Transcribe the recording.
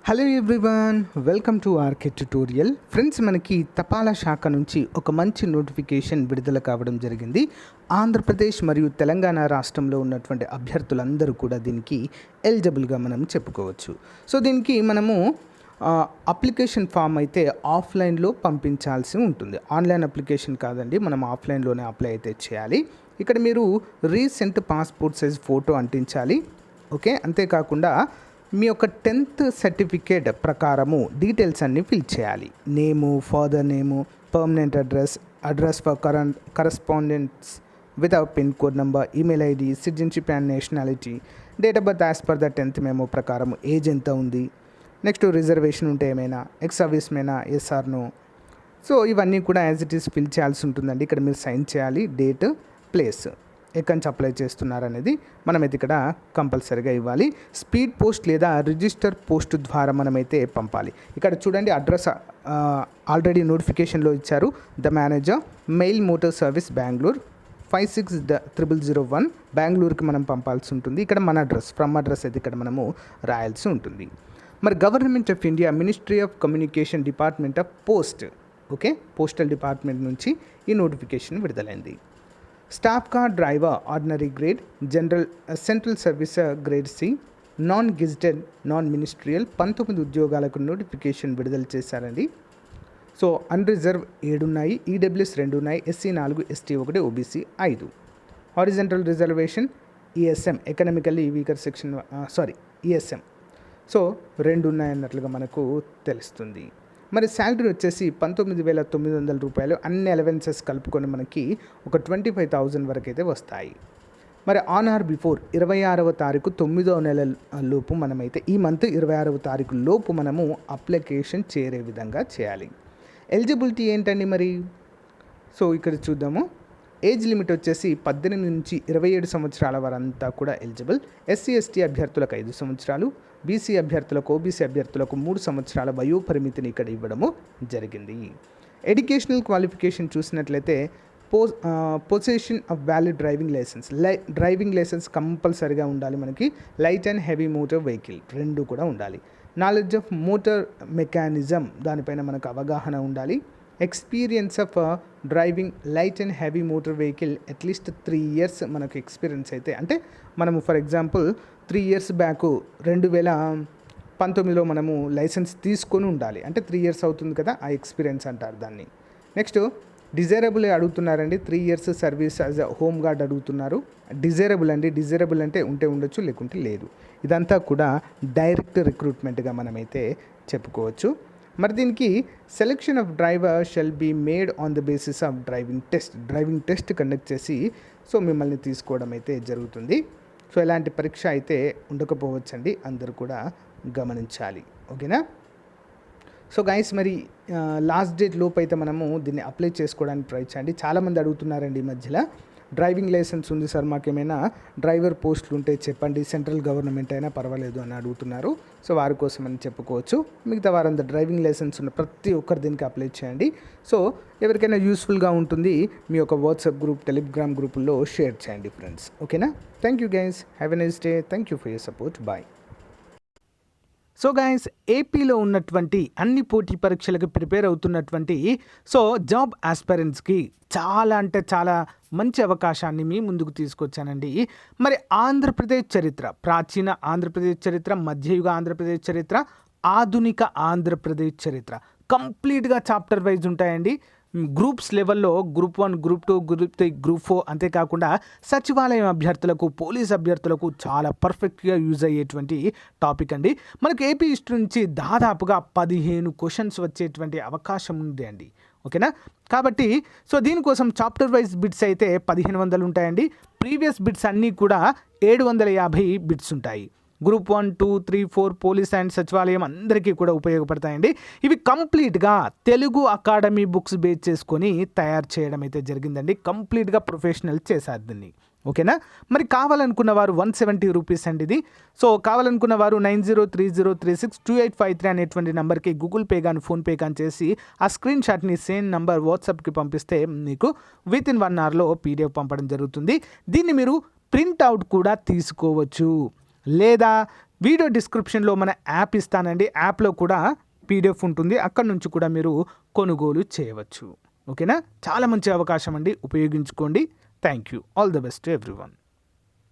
Hello everyone, welcome to RK tutorial. Friends, మనకి తపాలా శాఖ నుంచి ఒక మంచి నోటిఫికేషన్ విడుదల కావడం జరిగింది. ఆంధ్రప్రదేశ్ మరియు తెలంగాణ రాష్ట్రంలో ఉన్నటువంటి అభ్యర్థులందరూ కూడా దీనికి ఎలిజిబుల్గా మనం చెప్పుకోవచ్చు. సో దీనికి మనము అప్లికేషన్ ఫామ్ అయితే ఆఫ్లైన్లో పంపించాల్సి ఉంటుంది. ఆన్లైన్ అప్లికేషన్ కాదండి, మనం ఆఫ్లైన్లోనే అప్లై అయితే చేయాలి. ఇక్కడ మీరు రీసెంట్ పాస్పోర్ట్ సైజ్ ఫోటో అంటించాలి. ఓకే, అంతేకాకుండా మీ యొక్క 10th సర్టిఫికేట్ ప్రకారము డీటెయిల్స్ అన్నీ ఫిల్ చేయాలి. Name, father name, permanent address for correspondence with our pin code number, email ID, citizenship and nationality, date of birth as per the 10th memo ప్రకారం age ఎంత ఉంది, next reservation ఉంటే ఏమైనా, ex service మేనా, S R no. So ఇవన్నీ కూడా as it is fill చేయాల్సి ఉంటుందండి. ఇక్కడ మీరు సైన్ చేయాలి, డేట్, ప్లేస్, ఎక్కడి నుంచి అప్లై చేస్తున్నారనేది మనమైతే ఇక్కడ కంపల్సరీగా ఇవ్వాలి. స్పీడ్ పోస్ట్ లేదా రిజిస్టర్ పోస్ట్ ద్వారా మనమైతే పంపాలి. ఇక్కడ చూడండి, అడ్రస్ ఆల్రెడీ నోటిఫికేషన్లో ఇచ్చారు. The manager, mail motor service Bengaluru 560001 బెంగళూరుకి మనం పంపాల్సి ఉంటుంది. ఇక్కడ మన అడ్రస్, ఫ్రమ్ అడ్రస్ అయితే ఇక్కడ మనము రాయాల్సి ఉంటుంది. మరి government of India, ministry of communication, department of post, okay, postal department నుంచి ఈ నోటిఫికేషన్ విడుదలైంది. Staff car driver ordinary grade, general central service grade C, non gazetted, non ministerial 19 ఉద్యోగాలకు నోటిఫికేషన్ విడుదల చేశారండి. సో అన్రిజర్వ్ 7 ఉన్నాయి, ఈడబ్ల్యూఎస్ 2 ఉన్నాయి, SC 4, ST 1, OBC 5. Horizontal reservation ESM, economically weaker section, ESM, so 2 ఉన్నాయన్నట్లుగా మనకు తెలుస్తుంది. మరి శాలరీ వచ్చేసి 19,900 రూపాయలు, అన్ని అలవెన్సెస్ కలుపుకొని మనకి ఒక 25,000 వరకు అయితే వస్తాయి. మరి ఆన్ ఆర్ బిఫోర్ 26వ తారీఖు 9వ నెల లోపు మనమైతే, ఈ మంత్ 26వ తారీఖు లోపు మనము అప్లికేషన్ చేరే విధంగా చేయాలి. ఎలిజిబిలిటీ ఏంటండి మరి? సో ఇక్కడ చూద్దాము. ఏజ్ లిమిట్ వచ్చేసి 18 నుంచి 27 సంవత్సరాల వారంతా కూడా ఎలిజిబుల్. ఎస్సీ ఎస్టీ అభ్యర్థులకు 5 సంవత్సరాలు, బీసీ అభ్యర్థులకు, ఓబీసీ అభ్యర్థులకు 3 సంవత్సరాల వయోపరిమితిని ఇక్కడ ఇవ్వడము జరిగింది. ఎడ్యుకేషనల్ క్వాలిఫికేషన్ చూసినట్లయితే possession of valid driving licence, driving licence కంపల్సరీగా ఉండాలి మనకి. Light and heavy motor vehicle 2 కూడా ఉండాలి. నాలెడ్జ్ ఆఫ్ మోటార్ మెకానిజం, దానిపైన మనకు అవగాహన ఉండాలి. Experience of driving light and heavy motor vehicle at least 3 years మనకు ఎక్స్పీరియన్స్ అయితే, అంటే మనము ఫర్ ఎగ్జాంపుల్ 3 years బ్యాక్ 2019లో మనము లైసెన్స్ తీసుకొని ఉండాలి. అంటే 3 years అవుతుంది కదా, ఆ ఎక్స్పీరియన్స్ అంటారు దాన్ని. నెక్స్ట్ డిజైరబుల్ అడుగుతున్నారండి. 3 years service as a home guard అడుగుతున్నారు. డిజైరబుల్ అండి, డిజైరబుల్ అంటే ఉంటే ఉండొచ్చు, లేకుంటే లేదు. ఇదంతా కూడా డైరెక్ట్ రిక్రూట్మెంట్గా మనమైతే చెప్పుకోవచ్చు. మరి దీనికి selection of driver shall be made on the basis of driving test conduct చేసి సో మిమ్మల్ని తీసుకోవడం అయితే జరుగుతుంది. సో ఎలాంటి పరీక్ష అయితే ఉండకపోవచ్చండి, అందరూ కూడా గమనించాలి. ఓకేనా? సో గైస్, మరి లాస్ట్ డేట్ లోపు అయితే మనము దీన్ని అప్లై చేసుకోవడానికి ట్రై చేయండి. చాలామంది అడుగుతున్నారండి ఈ మధ్యలో, డ్రైవింగ్ లైసెన్స్ ఉంది సార్, మాకేమైనా డ్రైవర్ పోస్టులు ఉంటే చెప్పండి, సెంట్రల్ గవర్నమెంట్ అయినా పర్వాలేదు అని అడుగుతున్నారు. సో వారి కోసం అని చెప్పుకోవచ్చు. మిగతా వారందరూ డ్రైవింగ్ లైసెన్స్ ఉన్న ప్రతి ఒక్కరు దీనికి అప్లై చేయండి. సో ఎవరికైనా యూస్ఫుల్గా ఉంటుంది, మీ యొక్క వాట్సాప్ గ్రూప్, టెలిగ్రామ్ గ్రూపుల్లో షేర్ చేయండి ఫ్రెండ్స్. ఓకేనా? Thank you guys, have a nice day. Thank you for your support. Bye. So guys, ఏపీలో ఉన్నటువంటి అన్ని పోటీ పరీక్షలకు ప్రిపేర్ అవుతున్నటువంటి జాబ్ ఆస్పరెంట్స్కి చాలా అంటే చాలా మంచి అవకాశాన్ని మీ ముందుకు తీసుకొచ్చానండి. మరి ఆంధ్రప్రదేశ్ చరిత్ర, ప్రాచీన ఆంధ్రప్రదేశ్ చరిత్ర, మధ్యయుగ ఆంధ్రప్రదేశ్ చరిత్ర, ఆధునిక ఆంధ్రప్రదేశ్ చరిత్ర కంప్లీట్గా చాప్టర్ వైజ్ ఉంటాయండి. గ్రూప్స్ లెవెల్లో గ్రూప్ 1, గ్రూప్ 2, గ్రూప్ 3, గ్రూప్ 4, అంతేకాకుండా సచివాలయం అభ్యర్థులకు, పోలీస్ అభ్యర్థులకు చాలా పర్ఫెక్ట్గా యూజ్ అయ్యేటువంటి టాపిక్ అండి. మనకు ఏపీ హిస్టరీ నుంచి దాదాపుగా 15 క్వశ్చన్స్ వచ్చేటువంటి అవకాశం ఉంది అండి. ఓకేనా? కాబట్టి సో దీనికోసం చాప్టర్ వైజ్ బిట్స్ అయితే 1500 ఉంటాయండి. ప్రీవియస్ బిట్స్ అన్నీ కూడా 750 బిట్స్ ఉంటాయి. గ్రూప్ 1, 2, 3, 4 పోలీస్ అండ్ సచివాలయం అందరికీ కూడా ఉపయోగపడతాయండి. ఇవి కంప్లీట్గా తెలుగు అకాడమీ బుక్స్ బేస్ చేసుకొని తయారు చేయడం అయితే జరిగిందండి. కంప్లీట్గా ప్రొఫెషనల్ చేశారు దీన్ని. ఓకేనా? మరి కావాలనుకున్న వారు 170 రూపీస్ అండి ఇది. సో కావాలనుకున్న వారు 9030362853 అనేటువంటి నెంబర్కి గూగుల్ పే కానీ ఫోన్పే కానీ చేసి ఆ స్క్రీన్ షాట్ని సేమ్ నెంబర్ వాట్సాప్కి పంపిస్తే మీకు వితిన్ 1 hourలో పీడిఎఫ్ పంపడం జరుగుతుంది. దీన్ని మీరు ప్రింట్అవుట్ కూడా తీసుకోవచ్చు, లేదా వీడియో డిస్క్రిప్షన్లో మన యాప్ ఇస్తానండి. యాప్లో కూడా పీడిఎఫ్ ఉంటుంది, అక్కడ నుంచి కూడా మీరు కొనుగోలు చేయవచ్చు. ఓకేనా, చాలా మంచి అవకాశం అండి, ఉపయోగించుకోండి. Thank you. All the best to everyone.